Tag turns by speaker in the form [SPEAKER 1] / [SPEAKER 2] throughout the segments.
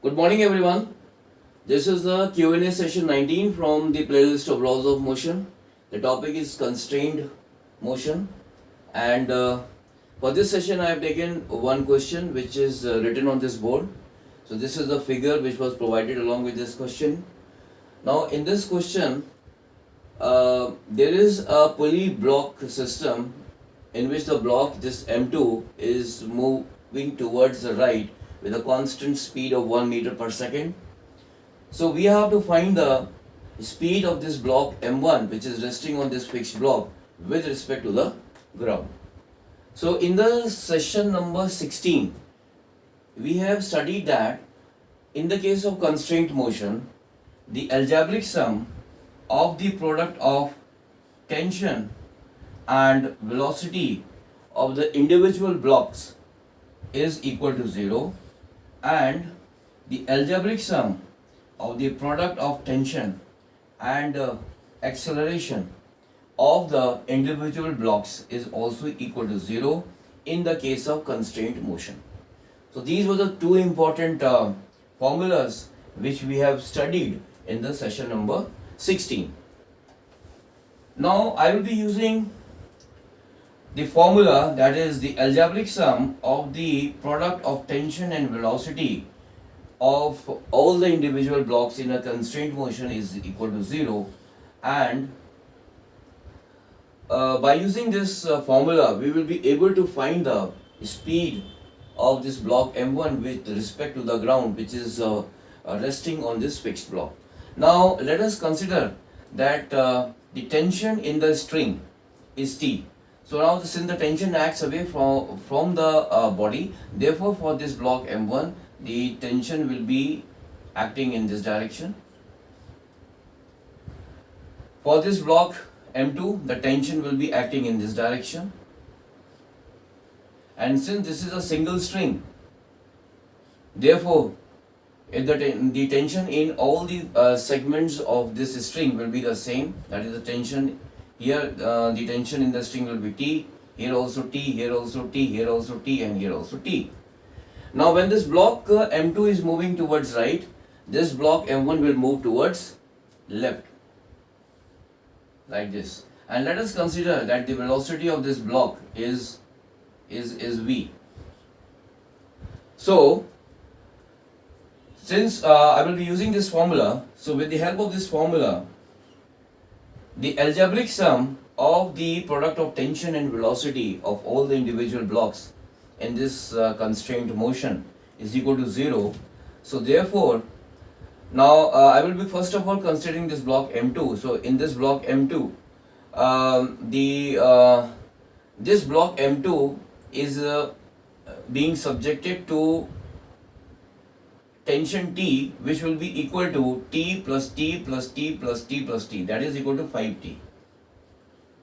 [SPEAKER 1] Good morning everyone. This is the Q&A session 19 from the playlist of laws of motion. The topic is constrained motion, and for this session I have taken one question which is written on this board. So this is the figure which was provided along with this question. Now in this question there is a pulley block system in which the block, this M2, is moving towards the right with a constant speed of 1 meter per second. So we have to find the speed of this block M1 which is resting on this fixed block with respect to the ground. So in the session number 16 we have studied that in the case of constraint motion, the algebraic sum of the product of tension and velocity of the individual blocks is equal to 0, and the algebraic sum of the product of tension and acceleration of the individual blocks is also equal to 0 in the case of constraint motion. So these were the two important formulas which we have studied in the session number 16. Now I will be using the formula, that is the algebraic sum of the product of tension and velocity of all the individual blocks in a constraint motion is equal to 0, and by using this formula we will be able to find the speed of this block M1 with respect to the ground which is resting on this fixed block. Now let us consider that the tension in the string is T. So now since the tension acts away from the body, therefore for this block M1 the tension will be acting in this direction. For this block M2 the tension will be acting in this direction, and since this is a single string, therefore if the tension in all the segments of this string will be the same, that is the tension here, the tension in the string will be T, here also T, here also T, here also T, and here also T. Now when this block M2 is moving towards right, this block M1 will move towards left, like this. And let us consider that the velocity of this block is V. So since I will be using this formula, so with the help of this formula, the algebraic sum of the product of tension and velocity of all the individual blocks in this constraint motion is equal to 0. So therefore, now I will be first of all considering this block M2. So in this block M2, this block M2 is being subjected to tension T, which will be equal to T plus T plus T plus T plus T, that is equal to 5T.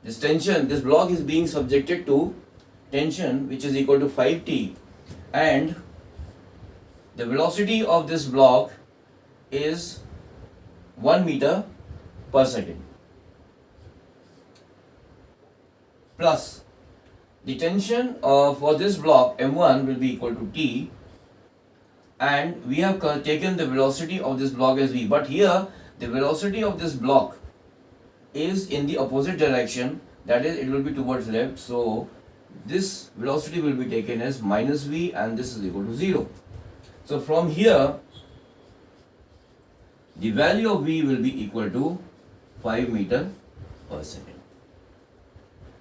[SPEAKER 1] This tension, this block is being subjected to tension which is equal to 5T, and the velocity of this block is 1 meter per second, plus the tension for this block M1 will be equal to T, and we have taken the velocity of this block as V, but here the velocity of this block is in the opposite direction, that is it will be towards left, so this velocity will be taken as minus V, and this is equal to 0. So from here the value of V will be equal to 5 meter per second.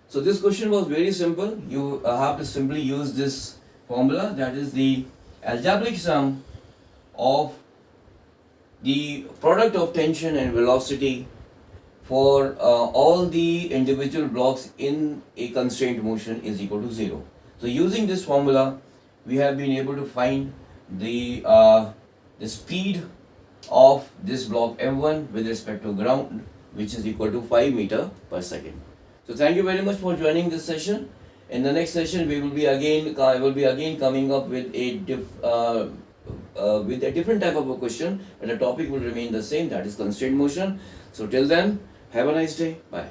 [SPEAKER 1] So this question was very simple. You have to simply use this formula, that is the algebraic sum of the product of tension and velocity for all the individual blocks in a constraint motion is equal to 0. So using this formula we have been able to find the speed of this block M1 with respect to ground, which is equal to 5 meter per second. So thank you very much for joining this session. In the next session, I will be again coming up with a different type of a question, but the topic will remain the same, that is constraint motion. So till then, have a nice day. Bye.